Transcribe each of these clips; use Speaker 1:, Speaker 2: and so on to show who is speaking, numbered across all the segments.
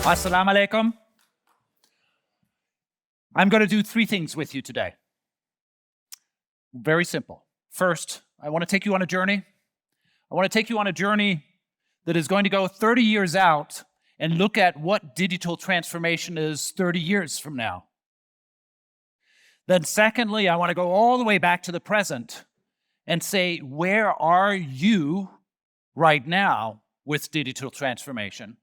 Speaker 1: Assalamu alaikum. I'm going to do three things with you today. Very simple. First, I want to take you on a journey. I want to take you on a journey that is going to go 30 years out and look at what digital transformation is 30 years from now. Then secondly, I want to go all the way back to the present and say, where are you right now with digital transformation?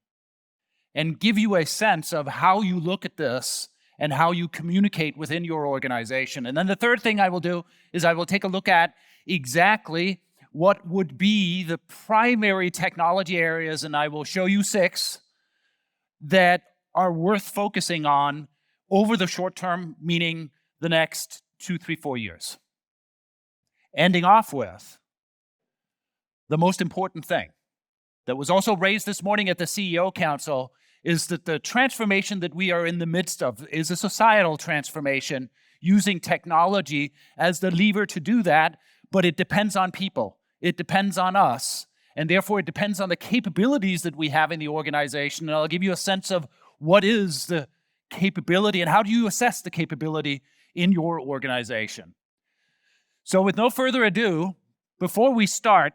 Speaker 1: And give you a sense of how you look at this and how you communicate within your organization. And then the third thing I will do is I will take a look at exactly what would be the primary technology areas, and I will show you 6 that are worth focusing on over the short term, meaning the next 2, 3, 4 years. Ending off with the most important thing that was also raised this morning at the CEO Council is that the transformation that we are in the midst of is a societal transformation using technology as the lever to do that, but it depends on people. It depends on us, and therefore it depends on the capabilities that we have in the organization. And I'll give you a sense of what is the capability and how do you assess the capability in your organization. So with no further ado, before we start,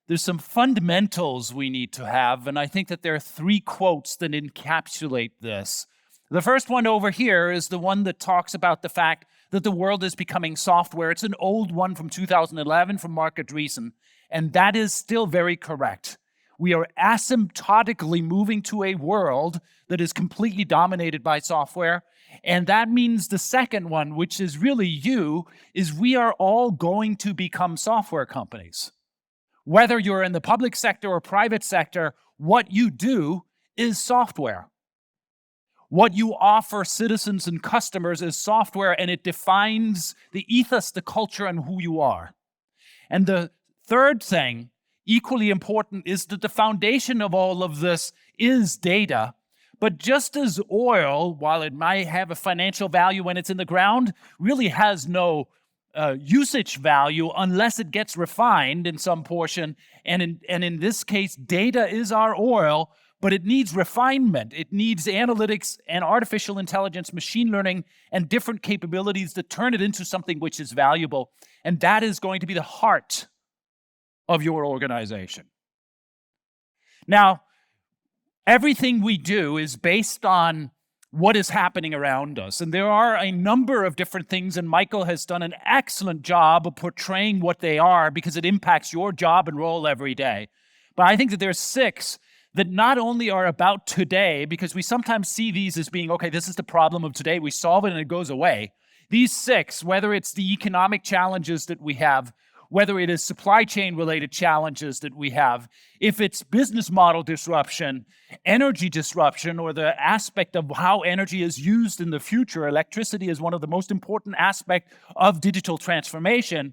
Speaker 1: there's some fundamentals we need to have, and I think that there are 3 quotes that encapsulate this. The first one over here is the one that talks about the fact that the world is becoming software. It's an old one from 2011 from Mark Andreessen, and that is still very correct. We are asymptotically moving to a world that is completely dominated by software, and that means the second one, which is really you, is we are all going to become software companies. Whether you're in the public sector or private sector, what you do is software. What you offer citizens and customers is software, and it defines the ethos, the culture, and who you are. And the third thing, equally important, is that the foundation of all of this is data. But just as oil, while it might have a financial value when it's in the ground, really has no usage value unless it gets refined in some portion. And in this case, data is our oil, but it needs refinement. It needs analytics and artificial intelligence, machine learning, and different capabilities that turn it into something which is valuable. And that is going to be the heart of your organization. Now, everything we do is based on what is happening around us. And there are a number of different things, and Michael has done an excellent job of portraying what they are because it impacts your job and role every day. But I think that there's 6 that not only are about today, because we sometimes see these as being, okay, this is the problem of today, we solve it and it goes away. These 6, whether it's the economic challenges that we have, whether it is supply chain related challenges that we have, if it's business model disruption, energy disruption, or the aspect of how energy is used in the future, electricity is one of the most important aspects of digital transformation,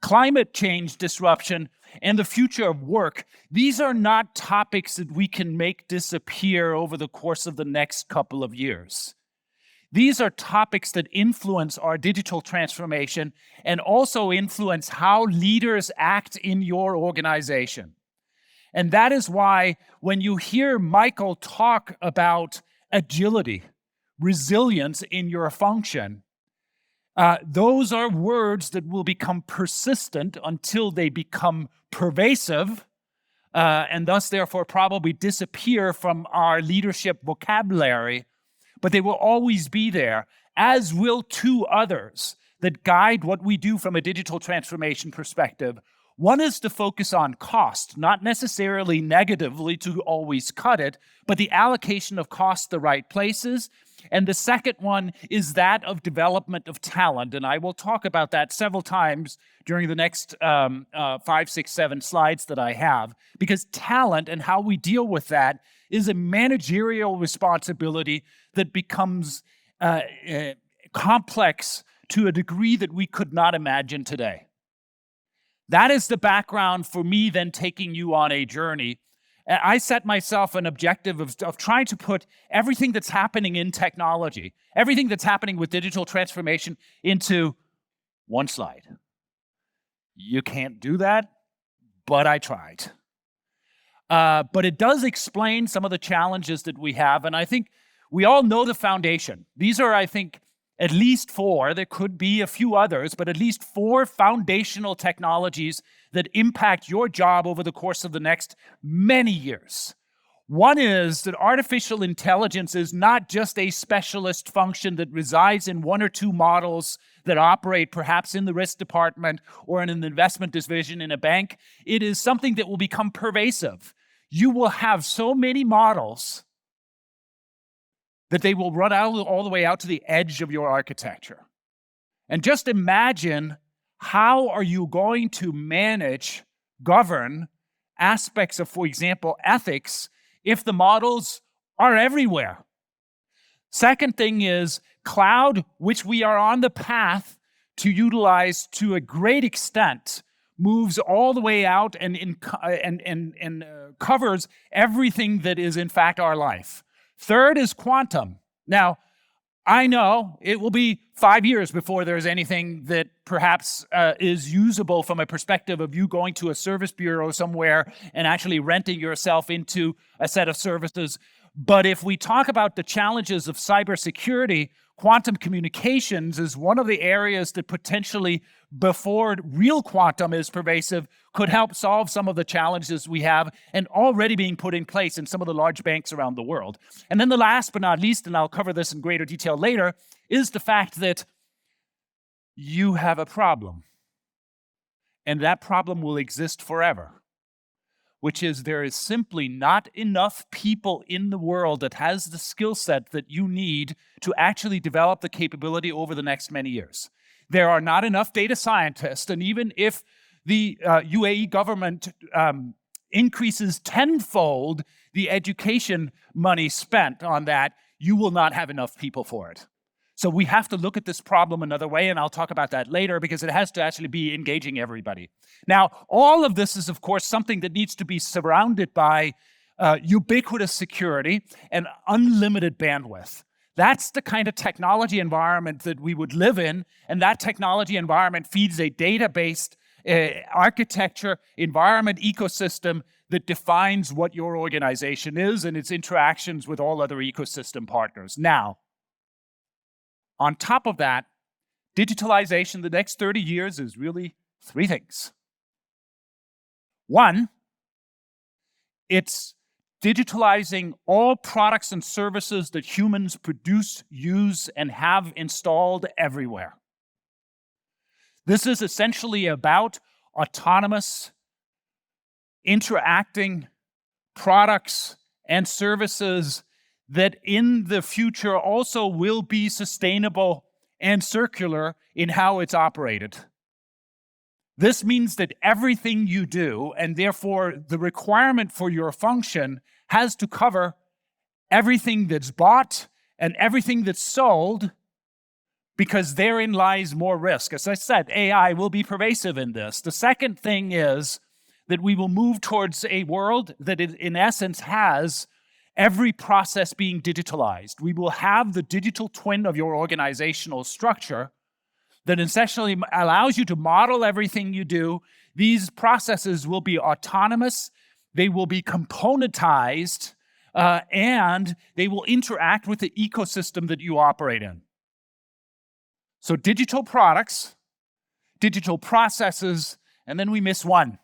Speaker 1: climate change disruption, and the future of work. These are not topics that we can make disappear over the course of the next couple of years. These are topics that influence our digital transformation and also influence how leaders act in your organization. And that is why when you hear Michael talk about agility, resilience in your function, those are words that will become persistent until they become pervasive, and thus therefore probably disappear from our leadership vocabulary. But they will always be there, as will 2 others that guide what we do from a digital transformation perspective. One is to focus on cost, not necessarily negatively to always cut it, but the allocation of cost the right places. And the second one is that of development of talent. And I will talk about that several times during the next 5, 6, 7 slides that I have, because talent and how we deal with that is a managerial responsibility that becomes complex to a degree that we could not imagine today. That is the background for me then taking you on a journey. I set myself an objective of trying to put everything that's happening in technology, everything that's happening with digital transformation into one slide. You can't do that, but I tried. But it does explain some of the challenges that we have. And I think we all know the foundation. These are, I think, at least 4. There could be a few others, but at least 4 foundational technologies that impact your job over the course of the next many years. One is that artificial intelligence is not just a specialist function that resides in 1 or 2 models that operate perhaps in the risk department or in an investment division in a bank. It is something that will become pervasive. You will have so many models that they will run out all the way out to the edge of your architecture. And just imagine, how are you going to manage, govern aspects of, for example, ethics if the models are everywhere? Second thing is cloud, which we are on the path to utilize to a great extent, moves all the way out and covers everything that is in fact our life. Third is quantum. Now, I know it will be 5 years before there's anything that perhaps is usable from a perspective of you going to a service bureau somewhere and actually renting yourself into a set of services. But if we talk about the challenges of cybersecurity, quantum communications is one of the areas that potentially, before real quantum is pervasive, could help solve some of the challenges we have and already being put in place in some of the large banks around the world. And then the last but not least, and I'll cover this in greater detail later, is the fact that you have a problem. And that problem will exist forever, which is there is simply not enough people in the world that has the skill set that you need to actually develop the capability over the next many years. There are not enough data scientists, and even if the UAE government increases tenfold the education money spent on that, you will not have enough people for it. So we have to look at this problem another way, and I'll talk about that later because it has to actually be engaging everybody. Now, all of this is, of course, something that needs to be surrounded by ubiquitous security and unlimited bandwidth. That's the kind of technology environment that we would live in, and that technology environment feeds a data-based architecture, environment, ecosystem that defines what your organization is and its interactions with all other ecosystem partners. Now, on top of that, digitalization the next 30 years is really 3 things. One, it's digitalizing all products and services that humans produce, use, and have installed everywhere. This is essentially about autonomous, interacting products and services that in the future also will be sustainable and circular in how it's operated. This means that everything you do, and therefore the requirement for your function, has to cover everything that's bought and everything that's sold, because therein lies more risk. As I said, AI will be pervasive in this. The second thing is that we will move towards a world that in essence has every process being digitalized. We will have the digital twin of your organizational structure that essentially allows you to model everything you do. These processes will be autonomous, they will be componentized, and they will interact with the ecosystem that you operate in. So digital products, digital processes, and then we miss one,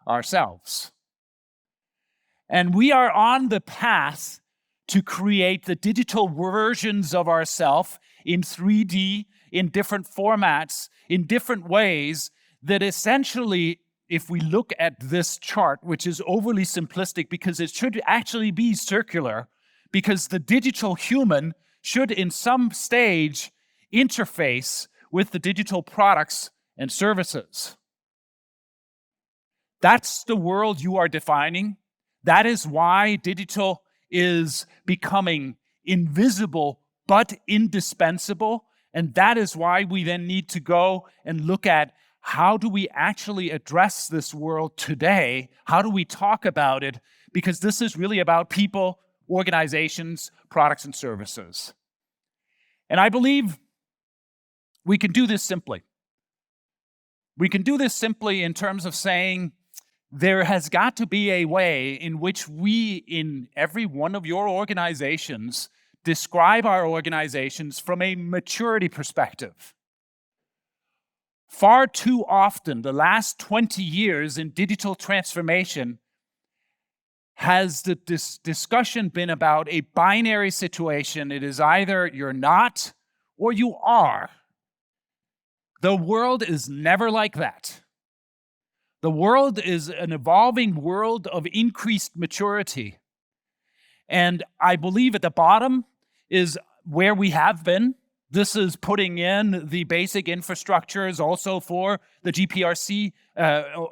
Speaker 1: ourselves. And we are on the path to create the digital versions of ourselves in 3D, in different formats, in different ways, that essentially, if we look at this chart, which is overly simplistic because it should actually be circular, because the digital human should in some stage interface with the digital products and services. That's the world you are defining. That is why digital is becoming invisible but indispensable. And that is why we then need to go and look at how do we actually address this world today? How do we talk about it? Because this is really about people, organizations, products, and services. And I believe we can do this simply. We can do this simply in terms of saying, there has got to be a way in which we, in every one of your organizations, describe our organizations from a maturity perspective. Far too often, the last 20 years in digital transformation, has the discussion been about a binary situation. It is either you're not or you are. The world is never like that. The world is an evolving world of increased maturity. And I believe at the bottom is where we have been. This is putting in the basic infrastructures also for the GPRC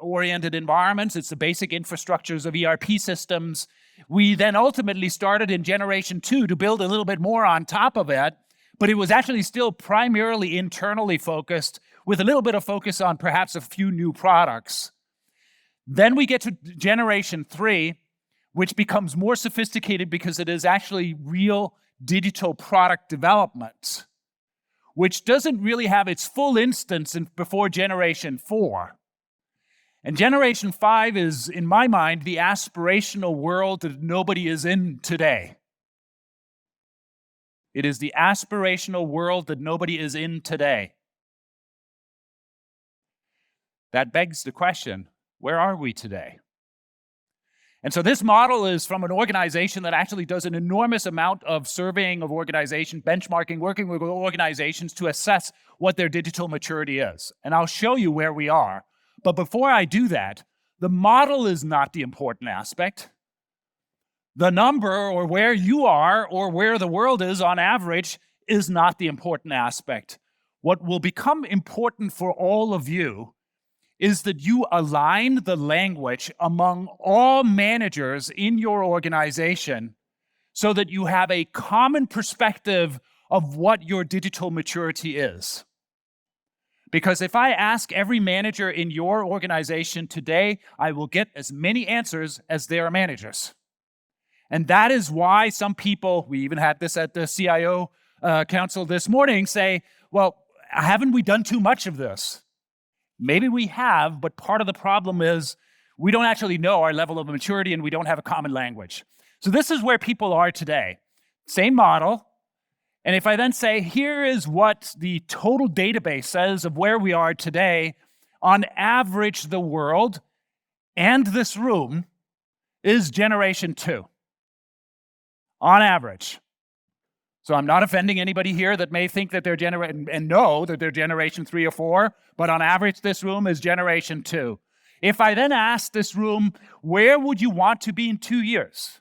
Speaker 1: oriented environments. It's the basic infrastructures of ERP systems. We then ultimately started in generation 2 to build a little bit more on top of it, but it was actually still primarily internally focused with a little bit of focus on perhaps a few new products. Then we get to generation 3, which becomes more sophisticated because it is actually real digital product development, which doesn't really have its full instance before generation 4. And generation 5 is, in my mind, the aspirational world that nobody is in today. It is the aspirational world that nobody is in today. That begs the question, where are we today? And so this model is from an organization that actually does an enormous amount of surveying of organization, benchmarking, working with organizations to assess what their digital maturity is. And I'll show you where we are. But before I do that, the model is not the important aspect. The number, or where you are, or where the world is on average, is not the important aspect. What will become important for all of you is that you align the language among all managers in your organization so that you have a common perspective of what your digital maturity is. Because if I ask every manager in your organization today, I will get as many answers as there are managers. And that is why some people, we even had this at the CIO council this morning, say, well, haven't we done too much of this? Maybe we have, but part of the problem is we don't actually know our level of maturity and we don't have a common language. So this is where people are today. Same model. And if I then say, here is what the total database says of where we are today, on average, the world and this room is generation 2. On average. So I'm not offending anybody here that may think that they're and know that they're generation 3 or 4, but on average, this room is generation 2. If I then ask this room, where would you want to be in 2 years?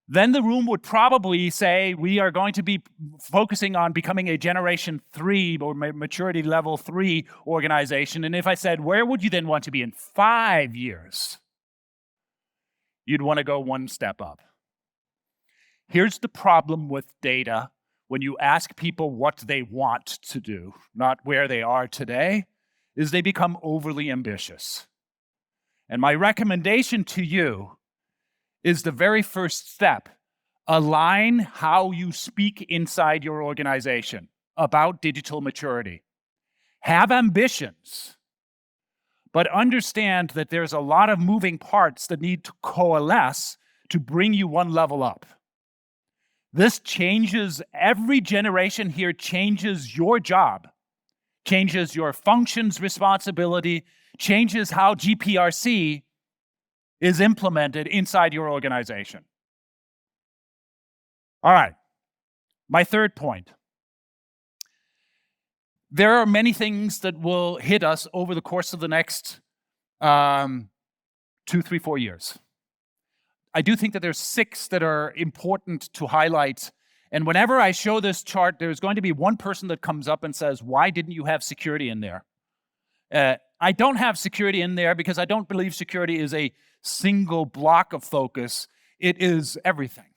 Speaker 1: Then the room would probably say, we are going to be focusing on becoming a generation 3 or maturity level 3 organization. And if I said, where would you then want to be in 5 years? You'd want to go one step up. Here's the problem with data when you ask people what they want to do, not where they are today, is they become overly ambitious. And my recommendation to you is the very first step. Align how you speak inside your organization about digital maturity. Have ambitions, but understand that there's a lot of moving parts that need to coalesce to bring you one level up. This changes, every generation here changes your job, changes your functions, responsibility, changes how GPRC is implemented inside your organization. All right, my third point. There are many things that will hit us over the course of the next 2, 3, 4 years. I do think that there's 6 that are important to highlight. And whenever I show this chart, there's going to be one person that comes up and says, why didn't you have security in there? I don't have security in there because I don't believe security is a single block of focus. It is everything,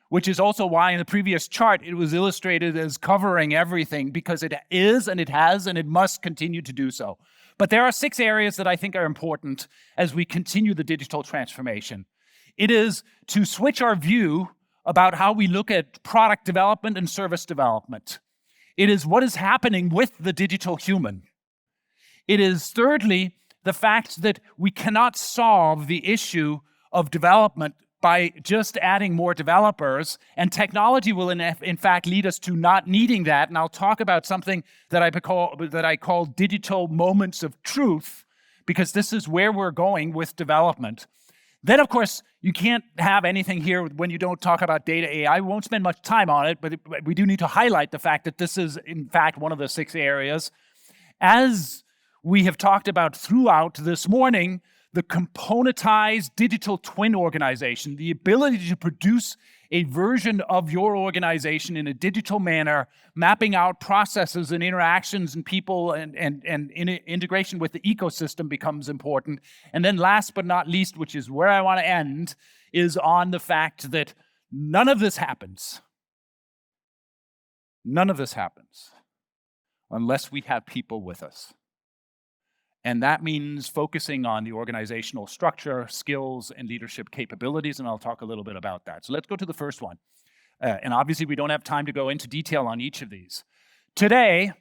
Speaker 1: which is also why in the previous chart, it was illustrated as covering everything because it is and it has and it must continue to do so. But there are 6 areas that I think are important as we continue the digital transformation. It is to switch our view about how we look at product development and service development. It is what is happening with the digital human. It is, thirdly, the fact that we cannot solve the issue of development by just adding more developers, and technology will in fact lead us to not needing that. And I'll talk about something that I call digital moments of truth, because this is where we're going with development. Then, of course, you can't have anything here when you don't talk about data AI. We won't spend much time on it, but we do need to highlight the fact that this is, in fact, one of the 6 areas. As we have talked about throughout this morning, the componentized digital twin organization, the ability to produce a version of your organization in a digital manner, mapping out processes and interactions and people and integration with the ecosystem becomes important. And then last but not least, which is where I want to end, is on the fact that none of this happens. None of this happens unless we have people with us. And that means focusing on the organizational structure, skills, and leadership capabilities, and I'll talk a little bit about that. So let's go to the first one. And obviously, we don't have time to go into detail on each of these. Today,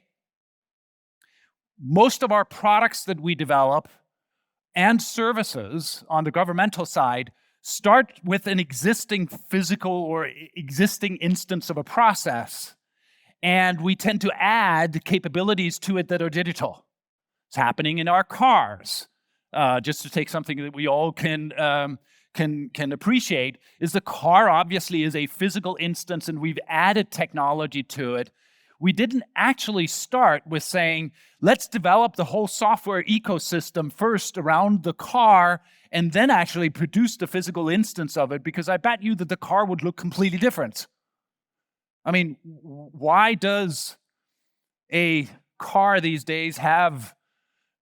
Speaker 1: most of our products that we develop and services on the governmental side start with an existing physical or existing instance of a process, and we tend to add capabilities to it that are digital. It's happening in our cars. Just to take something that we all can appreciate, is the car obviously is a physical instance, and we've added technology to it. We didn't actually start with saying, let's develop the whole software ecosystem first around the car and then actually produce the physical instance of it, because I bet you that the car would look completely different. I mean, why does a car these days have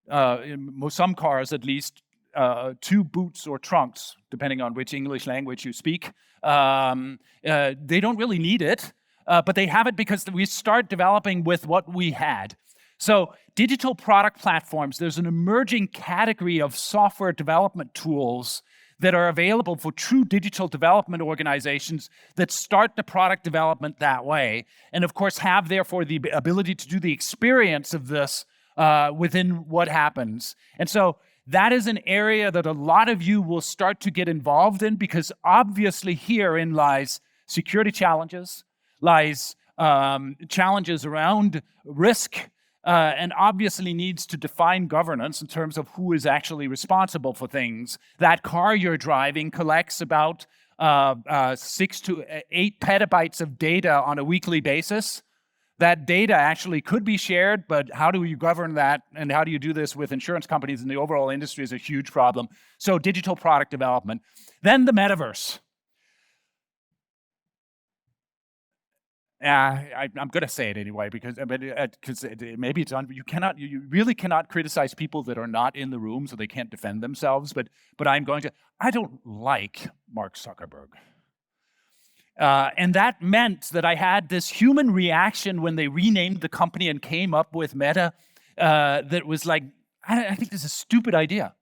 Speaker 1: in some cars at least, 2 boots or trunks, depending on which English language you speak? They don't really need it, but they have it because we start developing with what we had. So digital product platforms, there's an emerging category of software development tools that are available for true digital development organizations that start the product development that way, and of course have therefore the ability to do the experience of this within what happens. And so that is an area that a lot of you will start to get involved in, because obviously herein lies security challenges, lies challenges around risk, and obviously needs to define governance in terms of who is actually responsible for things. That car you're driving collects about 6 to 8 petabytes of data on a weekly basis. That data actually could be shared, but how do you govern that, and how do you do this with insurance companies and the overall industry is a huge problem. So digital product development. Then the metaverse. I'm going to say it anyway, because maybe it's you really cannot criticize people that are not in the room, so they can't defend themselves. But I'm going to. I don't like Mark Zuckerberg. And that meant that I had this human reaction when they renamed the company and came up with Meta that was like, I think this is a stupid idea.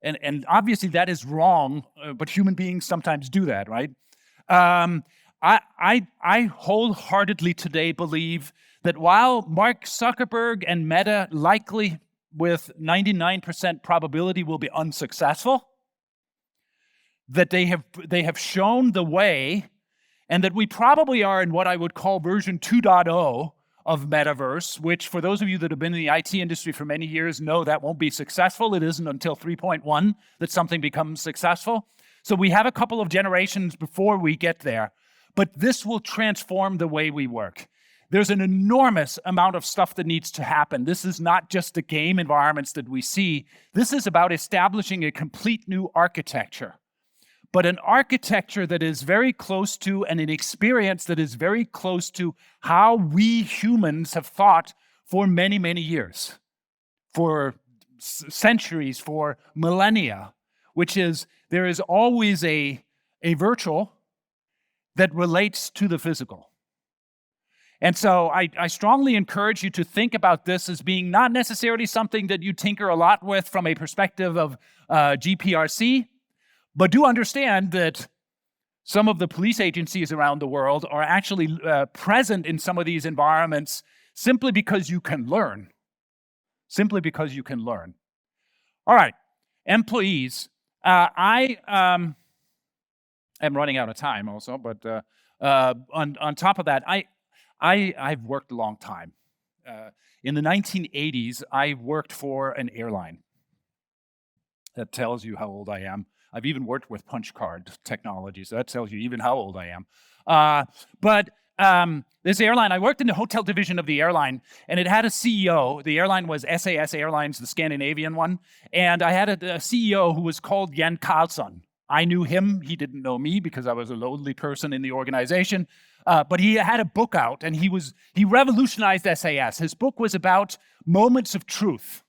Speaker 1: And obviously that is wrong, but human beings sometimes do that, right? I wholeheartedly today believe that while Mark Zuckerberg and Meta likely with 99% probability will be unsuccessful, that they have shown the way, and that we probably are in what I would call version 2.0 of metaverse, which for those of you that have been in the IT industry for many years know that won't be successful. It isn't until 3.1 that something becomes successful. So we have a couple of generations before we get there, but this will transform the way we work. There's an enormous amount of stuff that needs to happen. This is not just the game environments that we see. This is about establishing a complete new architecture, but an architecture that is very close to, and an experience that is very close to how we humans have thought for many, many years, for centuries, for millennia, which is there is always a virtual that relates to the physical. And so I strongly encourage you to think about this as being not necessarily something that you tinker a lot with from a perspective of GPRC, but do understand that some of the police agencies around the world are actually present in some of these environments simply because you can learn. Simply because you can learn. All right, employees. I am running out of time also, but on top of that, I've worked a long time. In the 1980s, I worked for an airline. That tells you how old I am. I've even worked with punch card technology, so that tells you even how old I am. But this airline, I worked in the hotel division of the airline, and it had a CEO. The airline was SAS Airlines, the Scandinavian one, and I had a CEO who was called Jan Carlson. I knew him. He didn't know me because I was a lonely person in the organization. But he had a book out, and he revolutionized SAS. His book was about moments of truth.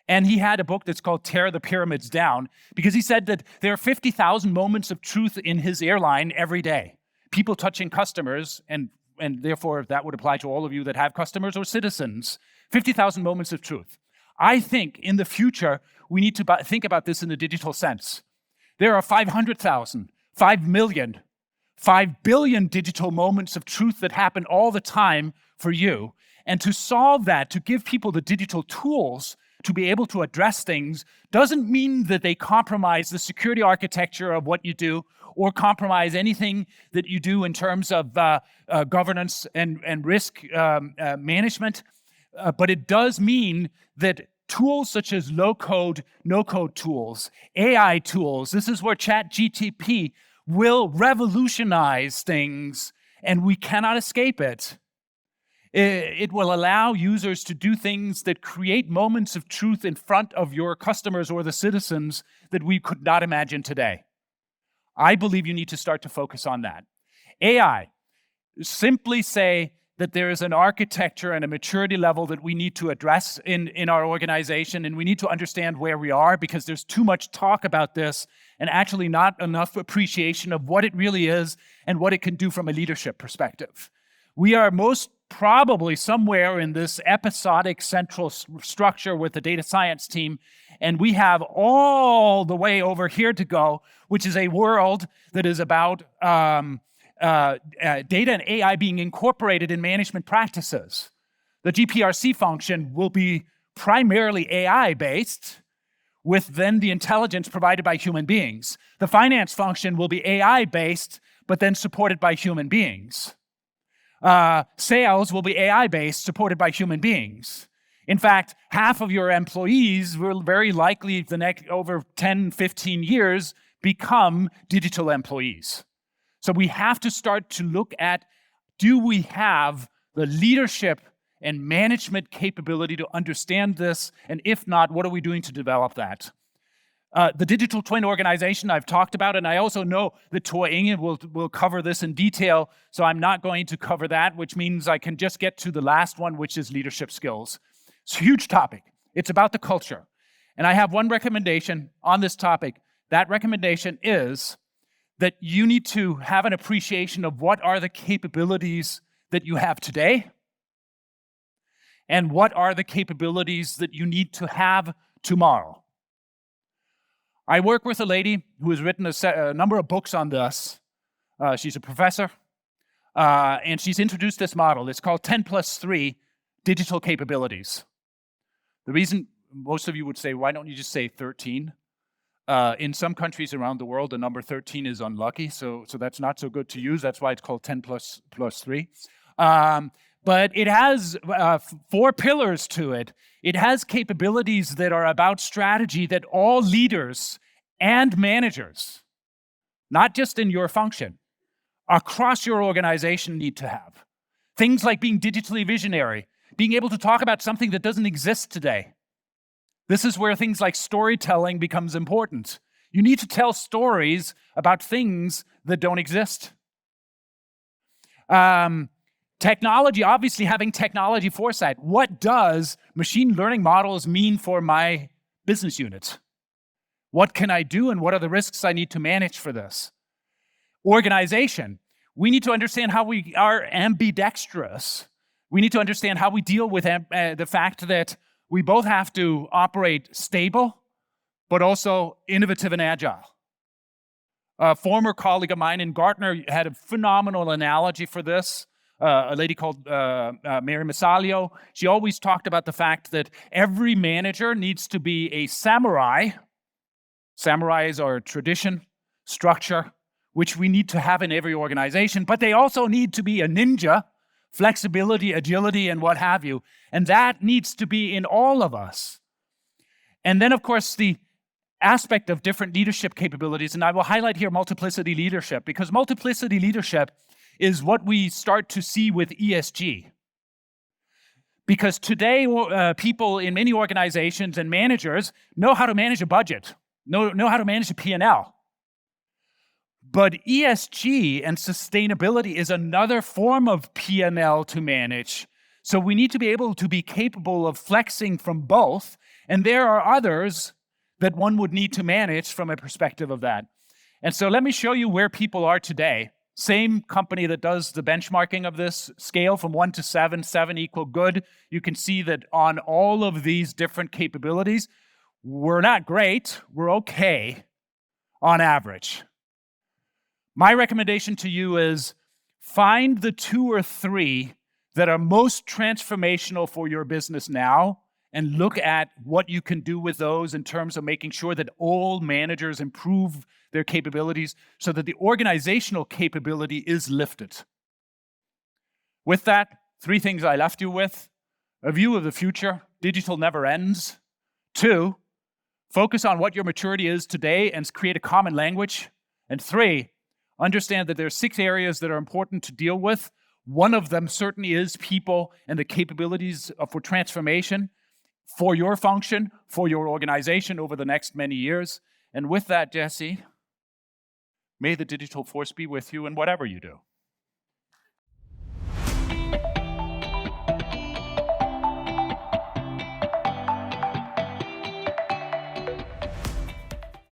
Speaker 1: And he had a book that's called Tear the Pyramids Down, because he said that there are 50,000 moments of truth in his airline every day. People touching customers, and therefore that would apply to all of you that have customers or citizens. 50,000 moments of truth. I think in the future, we need to think about this in the digital sense. There are 500,000, 5 million, 5 billion digital moments of truth that happen all the time for you. And to solve that, to give people the digital tools to be able to address things, doesn't mean that they compromise the security architecture of what you do or compromise anything that you do in terms of governance and risk management. But it does mean that tools such as low-code, no-code tools, AI tools, this is where ChatGPT will revolutionize things, and we cannot escape it. It will allow users to do things that create moments of truth in front of your customers or the citizens that we could not imagine today. I believe you need to start to focus on that. AI, simply say that there is an architecture and a maturity level that we need to address in our organization, and we need to understand where we are, because there's too much talk about this and actually not enough appreciation of what it really is and what it can do from a leadership perspective. We are most probably somewhere in this episodic central structure with the data science team, and we have all the way over here to go, which is a world that is about data and AI being incorporated in management practices. The GPRC function will be primarily AI-based, with then the intelligence provided by human beings. The finance function will be AI-based, but then supported by human beings. Sales will be AI-based, supported by human beings. In fact, half of your employees will very likely, over 10, 15 years, become digital employees. So we have to start to look at, do we have the leadership and management capability to understand this? And if not, what are we doing to develop that? The digital twin organization I've talked about, and I also know that Tor Inge will cover this in detail, so I'm not going to cover that, which means I can just get to the last one, which is leadership skills. It's a huge topic. It's about the culture. And I have one recommendation on this topic. That recommendation is that you need to have an appreciation of what are the capabilities that you have today, and what are the capabilities that you need to have tomorrow. I work with a lady who has written a number of books on this. She's a professor, and she's introduced this model. It's called 10+3 digital capabilities. The reason most of you would say, why don't you just say 13? In some countries around the world, the number 13 is unlucky, so that's not so good to use. That's why it's called 10+3. But it has 4 pillars to it. It has capabilities that are about strategy that all leaders and managers, not just in your function, across your organization need to have. Things like being digitally visionary, being able to talk about something that doesn't exist today. This is where things like storytelling becomes important. You need to tell stories about things that don't exist. Technology, obviously having technology foresight. What does machine learning models mean for my business unit? What can I do, and what are the risks I need to manage for this? Organization. We need to understand how we are ambidextrous. We need to understand how we deal with the fact that we both have to operate stable, but also innovative and agile. A former colleague of mine in Gartner had a phenomenal analogy for this. a lady called Mary Masalio. She always talked about the fact that every manager needs to be a samurai. Samurais are tradition, structure, which we need to have in every organization, but they also need to be a ninja, flexibility, agility, and what have you. And that needs to be in all of us. And then, of course, the aspect of different leadership capabilities, and I will highlight here multiplicity leadership, because multiplicity leadership is what we start to see with ESG. Because today, people in many organizations and managers know how to manage a budget, know how to manage a P&L. But ESG and sustainability is another form of P&L to manage. So we need to be able to be capable of flexing from both. And there are others that one would need to manage from a perspective of that. And so let me show you where people are today. Same company that does the benchmarking of this scale from 1 to 7, 7 equal good. You can see that on all of these different capabilities, we're not great, we're okay on average. My recommendation to you is find the 2 or 3 that are most transformational for your business now and look at what you can do with those in terms of making sure that all managers improve their capabilities so that the organizational capability is lifted. With that, 3 things I left you with. A view of the future. Digital never ends. 2, focus on what your maturity is today and create a common language. And 3, understand that there are 6 areas that are important to deal with. One of them certainly is people and the capabilities for transformation for your function, for your organization over the next many years. And with that, Jesse, may the digital force be with you in whatever you do.